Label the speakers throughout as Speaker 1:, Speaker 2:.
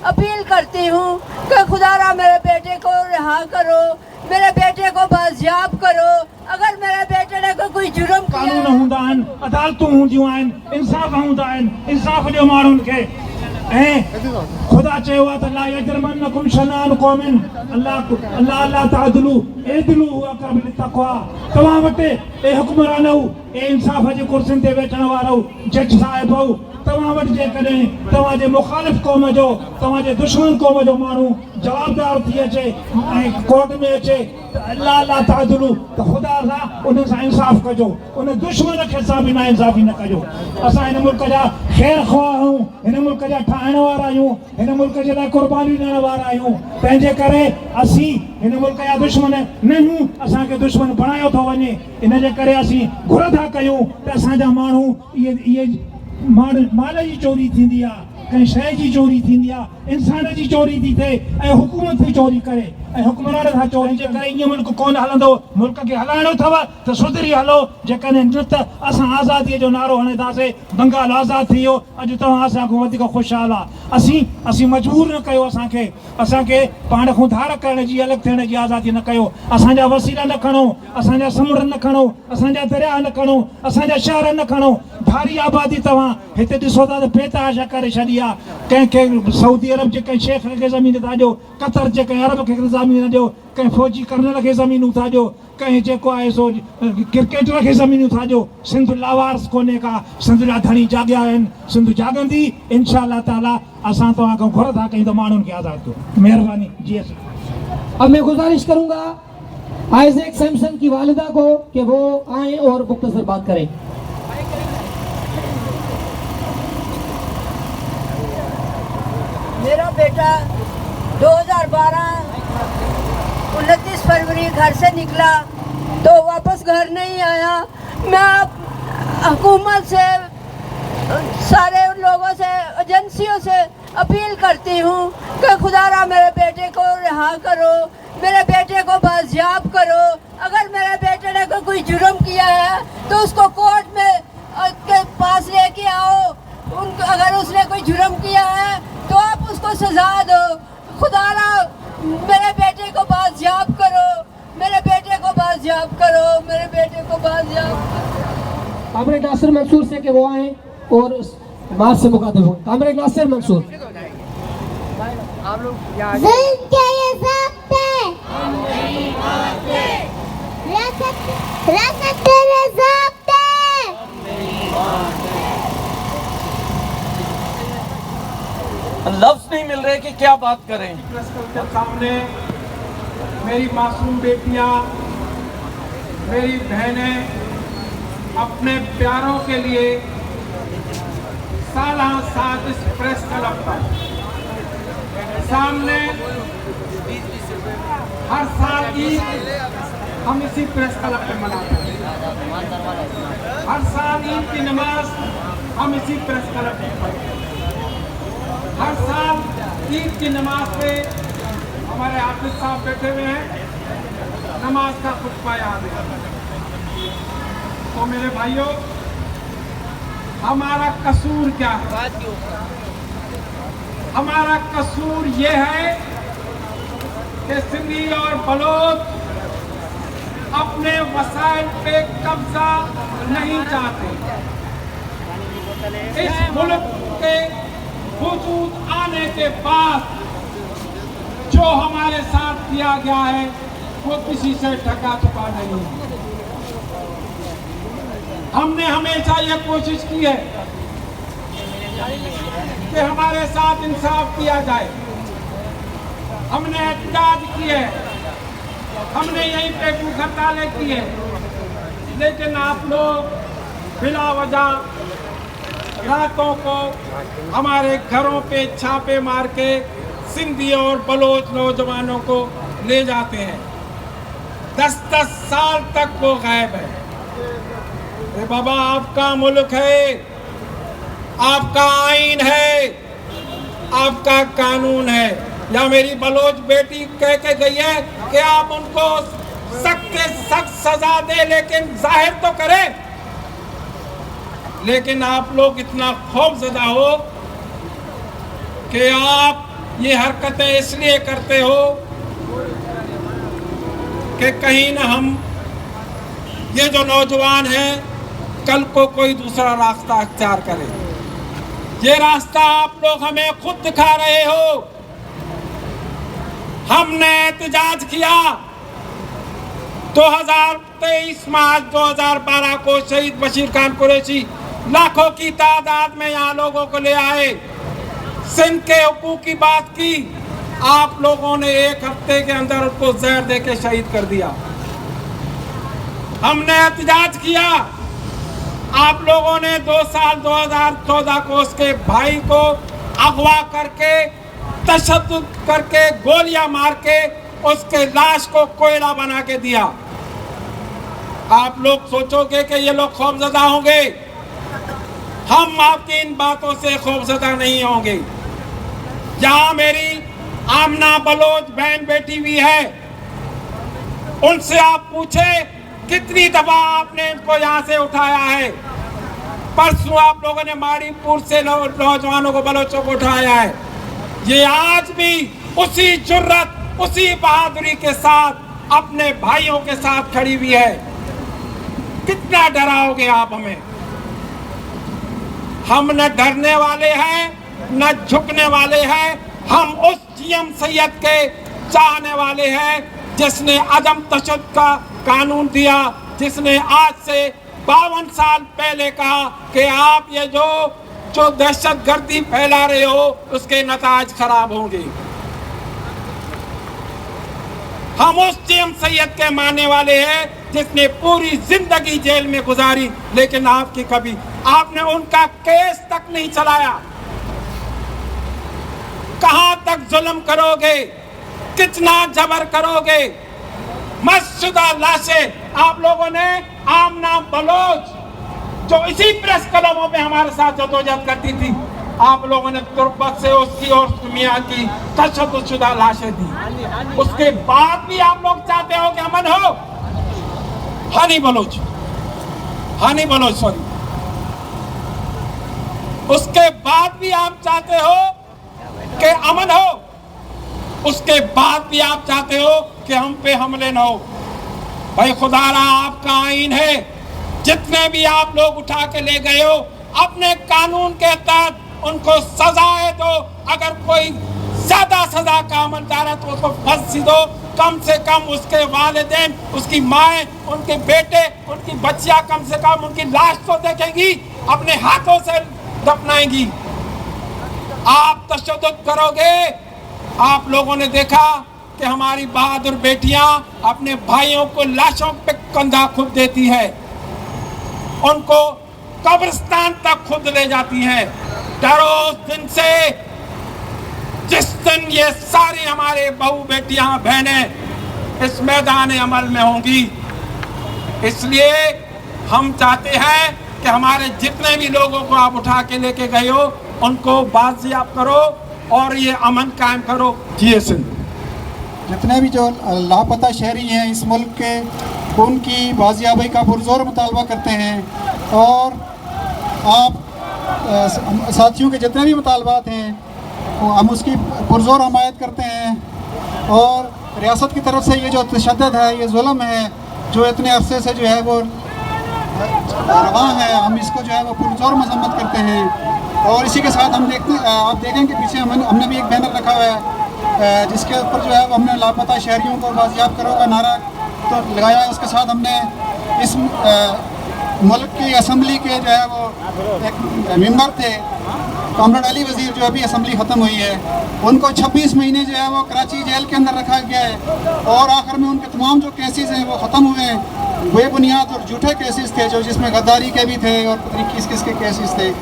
Speaker 1: Appeal करती हूँ कि खुदारा मेरे बेटे को रिहा करो, मेरे बेटे को बाजियाब करो। अगर मेरे बेटे ने कोई जुर्म किया,
Speaker 2: कानून हूंदा आहिनि, अदालतूं हूंदियूं आहिनि, इंसाफ़ हूंदा आहिनि, इंसाफ़ ॾियो माण्हुनि खे। ऐं ख़ुदा चयो आहे त ला यजरमन्नकुम शनान क़ौमिन अल्लाह तादिलू इदलू हुआ क़बल तक़वा। तव्हां वटि ए हुक्मरानऊ, ए इंसाफ़ जे कुर्सियुनि ते वेठण वारो जज साहिबऊ, तव्हां वटि जेकॾहिं तव्हांजे मुख़ालिफ़ क़ौम जो, तव्हांजे दुश्मन क़ौम जो माण्हू जवाबदार थी अचे ऐं कोर्ट में अचे त अल्लाह तादिलू, त ख़ुदा सां उन सां इंसाफ़ कजो, उन दुश्मन खे सां बि नाइंसाफ़ी न कजो। असां हिन मुल्क जा ख़ैर ख़्वाह आहियूं, हिन मुल्क जा ठाहिण वारा आहियूं, हिन मुल्क जे लाइ क़ुर्बानी ॾियण वारा आहियूं। तंहिंजे करे असीं हिन मुल्क जा दुश्मन न आहियूं, असांखे दुश्मन बणायो थो वञे। इन जे करे असीं घुर था कयूं त असांजा माण्हू इहे माल जी चोरी थींदी आहे, कंहिं शइ जी चोरी थींदी आहे, इंसान जी चोरी थी थिए ऐं हुकूमत थी चोरी करे ऐं हुक्मरान था चोरी। जे करे ईअं मुल्क कोन हलंदो। मुल्क खे हलाइणो अथव त सुधरी हलो, जेकॾहिं न त असां आज़ादीअ जो नारो हणंदासीं, बंगाल आज़ादु थी वियो, अॼु तव्हां असांखां वधीक ख़ुशहाल आहे। असीं मजबूर न कयो, असांखे पाण खां धार करण जी, अलॻि थियण जी आज़ादी न कयो। असांजा वसीला न खणो, असांजा समुंड न खणो, असांजा दरिया न खणो, असांजा शहर न खणो। भारी आबादी तव्हां हिते ॾिसो था त बेतहाशा करे छॾी आहे। कंहिंखे सऊदी अरब जे कंहिं शेख खे ज़मीन था ॾियो, कतर जे कंहिं अरब खे ज़मीन ॾियो, कंहिं फौजी कर्नल खे ज़मीनूं था ॾियो, कंहिं जेको आहे सो क्रिकेटर खे ज़मीनूं था ॾियो। सिंध लावारस कोन्हे का, सिंध जा धणी जाॻिया आहिनि, सिंध जाॻंदी इंशा अल्लाह ताला। असां तव्हां खां घुर था कयूं त माण्हुनि खे आज़ादु कयो। महिरबानी जी।
Speaker 3: अब मैं गुजारिश करूंगा आइजैक सैमसन की वालिदा को कि वो आए और मुख्तसर बात करें।
Speaker 1: मेरा बेटा 2012 29 फरवरी घर से निकला तो वापस घर नहीं आया। मैं हुकूमत से, सारे लोगों से, एजेंसियों से अपील करती हूँ कि खुदारा मेरे बेटे को रिहा करो, मेरे बेटे को बाजियाब करो। अगर मेरे बेटे ने कोई जुर्म किया है तो उसको कोर्ट में के पास लेके आओ। अगर उसने कोई जुर्म किया है तो आप उसको सजा दो। खुदारा मेरे बेटे को बाजियाब करो, मेरे बेटे को बाजियाब करो, मेरे बेटे को बाजियाब करो।
Speaker 3: कामरेड नासिर मंसूर से कि वो आए और बात से मुखातिब हो। कामरेड नासिर मंसूर।
Speaker 4: लफ्ज नहीं मिल रहे कि क्या बात करें।
Speaker 2: के सामने मेरी मासूम बेटियां, मेरी बहनें अपने प्यारों के लिए सालाना साथ इस प्रेस क्लब पर सामने हर साल ईद हम इसी प्रेस क्लब पे मनाते हैं। हर साल ईद की नमाज हम इसी प्रेस क्लब पे पढ़ते हैं। हर साल ईद की नमाज पे हमारे हाफिज साहब बैठे हुए हैं, नमाज का खुतबा याद है। तो मेरे भाइयों, हमारा कसूर क्या है? हमारा कसूर ये है कि सिंधी और बलोच अपने वसाइल पे कब्जा नहीं चाहते। इस मुल्क के वजूद आने के बाद जो हमारे साथ किया गया है वो किसी से ढका चुका नहीं है। हमने हमेशा ये कोशिश की है कि हमारे साथ इंसाफ किया जाए। हमने एहतजाज किए, हमने यहीं पे भूख हड़तालें की है, लेकिन आप लोग बिला वजह रातों को हमारे घरों पे छापे मार के सिंधी और बलोच नौजवानों को ले जाते हैं। 10-10 साल तक वो गायब है। अरे बाबा, आपका मुल्क है, आपका आईन है, आपका कानून है। या मेरी बलोच बेटी कह के गई है कि आप उनको सख्त से सख्त सजा दे, लेकिन जाहिर तो करें। लेकिन आप लोग इतना खौफजदा हो कि आप
Speaker 5: ये हरकतें इसलिए करते हो कि कहीं न हम ये जो नौजवान हैं कल को कोई दूसरा रास्ता अख्तियार करें। ये रास्ता आप लोग हमें खुद दिखा रहे हो। हमने एहतजाज किया 2023 मार्च 2012 को शहीद बशीर खान कुरैशी लाखों की तादाद में यहाँ लोगों को ले आए, सिंध के हुकूक की बात की। आप लोगों ने एक हफ्ते के अंदर उनको जहर देके शहीद कर दिया। हमने एहतजाज किया, आप लोगों ने 2 साल 2014 को उसके भाई को अगवा करके तशद्दुद करके गोलियां मार के उसके लाश को कोयला बना के दिया। आप लोग सोचोगे कि ये लोग खौफजदा होंगे, हम आपकी इन बातों से खौफजदा नहीं होंगे। जहां मेरी आमना बलोच बहन बेटी भी है, उनसे आप पूछे कितनी दफा आपने इनको यहाँ से उठाया है। परसों आप लोगों ने मारीपुर से नौजवानों को, बलोचों को उठाया है। ये आज भी उसी जुर्रत, उसी बहादुरी के साथ अपने भाइयों के साथ खड़ी हुई है। कितना डराओगे आप हमें? हम न डरने वाले हैं न झुकने वाले हैं। हम उस जीएम सैयद के चाहने वाले हैं जिसने अदम तशद्दुद का कानून दिया, जिसने आज से 52 साल पहले कहा कि आप ये जो दहशतगर्दी फैला रहे हो उसके नताज खराब होंगे। हम उस जीएम सैयद के मानने वाले हैं जिसने पूरी जिंदगी जेल में गुजारी, लेकिन आपने उनका केस तक नहीं चलाया। कहां तक जुल्म करोगे? कितना जबर करोगे? मस्जिदा लाशें आप लोगों ने आमना बलोच जो इसी प्रेस कलमों में हमारे साथ जदोजहद करती थी, आप लोगों ने तुर्बत से उसकी और मियां की तशद्दुदशुदा लाशें दी। उसके बाद भी आप लोग चाहते हो कि अमन हो? हानी बलोच सॉरी। उसके बाद भी आप चाहते हो कि अमन हो, उसके बाद भी आप चाहते हो कि हम पे हमले न हो। भाई खुदारा आपका आईन है, जितने भी आप लोग उठा के ले गए हो अपने कानून के तहत उनको सजाएं दो। अगर कोई ज्यादा सजा का अमलदार है तो उसको फांसी दो। कम से कम उसके वालिदैन, उसकी माएँ, उनके बेटे, उनकी बच्चियां कम से कम उनकी लाश तो देखेंगी, अपने हाथों से दफनाएंगी। आप तशद्दुद करोगे। आप लोगों ने देखा कि हमारी बहादुर बेटियां अपने भाइयों को लाशों पे कंधा खुद देती है, उनको कब्रिस्तान तक खुद ले जाती हैं। डरो उस दिन से जिस दिन ये सारी हमारे बहू बेटियां बहनें इस मैदान अमल में होंगी। इसलिए हम चाहते हैं कि हमारे जितने भी लोगों को आप उठा के लेके गए हो उनको बाजियाब करो और ये अमन कायम करो। जी सिंध
Speaker 6: जितने भी जो लापता शहरी हैं इस मुल्क के, उनकी बाजियाबी का पुरजोर मुतालबा करते हैं। और आप साथियों के जितने भी मुतालबात हैं हम उसकी पुरजोर हमायत करते हैं। और रियासत की तरफ से ये जो तशद्दुद है, ये जुल्म है जो इतने अरसे से जो है वो रवा है, हम इसको जो है वो पुरजोर मजम्मत करते हैं। और इसी के साथ हम आप देखें कि पीछे हमने भी एक बैनर रखा हुआ है जिसके ऊपर जो है वो हमने लापता शहरियों को बाजियाब करो का नारा तो लगाया है। उसके साथ हमने इस मुल्क की असम्बली के जो है वो एक मेंबर थे कॉमरेड अली वज़ीर, जो अभी असम्बली ख़त्म हुई है, उनको 26 महीने जो है वो कराची जेल के अंदर रखा गया है। और आखिर में उनके तमाम जो केसेस हैं वो ख़त्म हुए हैं। बेबुनियाद और झूठे केसेस थे जो जिसमें गद्दारी के भी थे और पता नहीं किस किस के केसेस थे।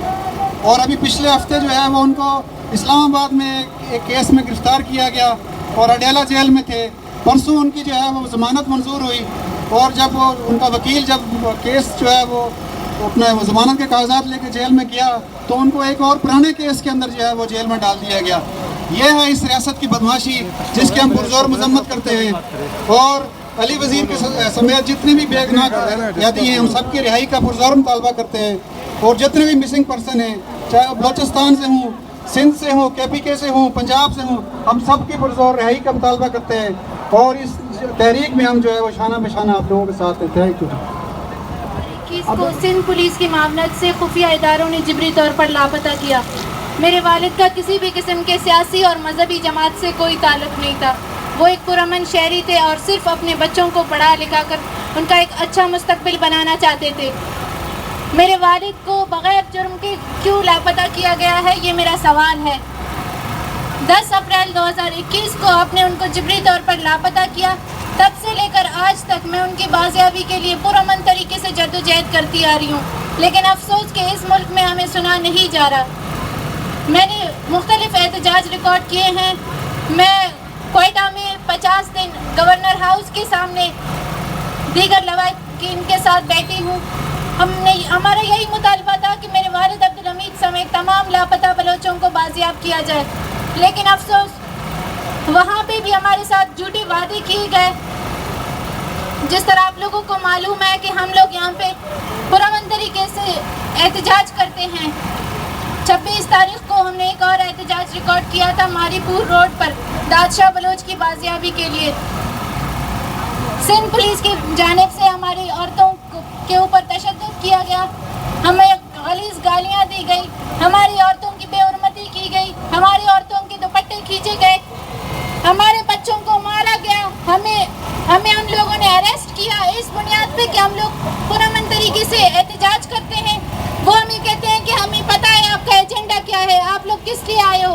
Speaker 6: और अभी पिछले हफ्ते जो है वो उनको इस्लामाबाद में एक केस में गिरफ़्तार किया गया और अडेला जेल में थे। परसों उनकी जो है वो ज़मानत मंजूर हुई और जब वो उनका वकील जब केस जो है वो अपने ज़मानत के कागजात लेके जेल में गया तो उनको एक और पुराने केस के अंदर जो है वो जेल में डाल दिया गया। ये है इस रियासत की बदमाशी जिसकी हम पुरजोर मजम्मत करते हैं। और अली वज़ीर के समेत जितने भी बेगुनाह कैदी हैं उन सब की रिहाई का पुरजोर मुतालबा करते हैं। और जितने भी मिसिंग पर्सन हैं, चाहे वो बलोचिस्तान से हों सिंध से हों, KPK से हों, पंजाब से हों, हम सब की पुरजोर रिहाई का मुतालबा करते हैं और इस तहरीक में हम जो है वो शाना बशाना आप लोगों के साथ हैं। Thank you.
Speaker 7: को सिंध पुलिस की मामलत से खुफिया इदारों ने जिबरी तौर पर लापता किया। मेरे वालिद का किसी भी किस्म के सियासी और मजहबी जमात से कोई ताल्लुक़ नहीं था। वो एक पुरअमन शहरी थे और सिर्फ अपने बच्चों को पढ़ा लिखा कर उनका एक अच्छा मुस्तकबिल बनाना चाहते थे। मेरे वालिद को बग़ैर जुर्म के क्यों लापता किया गया है, ये मेरा सवाल है। 10 अप्रैल 2021 को आपने उनको जिबरी तौर पर लापता किया। तब से लेकर आज तक मैं उनकी बाजियाबी के लिए पुरअमन तरीके से जद्दोजहद करती आ रही हूँ, लेकिन अफसोस कि इस मुल्क में हमें सुना नहीं जा रहा। मैंने मुख्तलिफ एहतजाज रिकॉर्ड किए हैं। मैं कोयटा में 50 दिन गवर्नर हाउस के सामने दीगर लवाहिकीन के साथ बैठी हूँ। हमारा यही मुतालबा था कि मेरे वालिद अब्दुल हमीद समेत तमाम लापता बलोचों को बाजियाब किया जाए, लेकिन अफसोस वहाँ पे भी हमारे साथ झूठे वादे किए गए। जिस तरह आप लोगों को मालूम है कि हम लोग यहाँ पे पुरअमन तरीके से एहतजाज करते हैं। 26 तारीख को हमने एक और एहतजाज रिकॉर्ड किया था मारीपुर रोड पर दादशाह बलोच की बाजियाबी के लिए। सिंध पुलिस की जानिब से हमारी औरतों के ऊपर तशद्दुद किया गया, हमें गलीज़ गालियाँ दी गई, हमारी औरतों की बेहुरमती की गई, हमारी औरतों के दुपट्टे खींचे गए, हमारे बच्चों को मारा गया। हमें उन लोगों ने अरेस्ट किया इस बुनियाद पे कि हम लोग पुरअमन तरीके से एहतजाज करते हैं। वो हमें कहते हैं कि हमें पता है आपका एजेंडा क्या है, आप लोग किस लिए आए हो।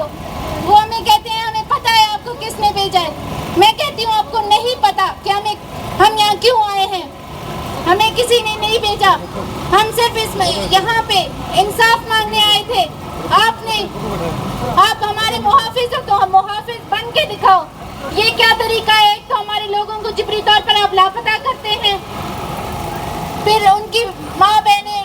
Speaker 7: वो हमें कहते हैं हमें पता है आपको किसने भेजा है। मैं कहती हूँ आपको नहीं पता कि हम यहाँ क्यों आए हैं। हमें किसी ने नहीं भेजा, हम सिर्फ यहाँ पे इंसाफ मांगने आए थे। आप हमारे मुहाफिज हो तो हम मुहाफिज बन के दिखाओ। ये क्या तरीका है? एक तो हमारे लोगों को जिबरी तौर पर आप लापता करते हैं, फिर उनकी माँ बहनें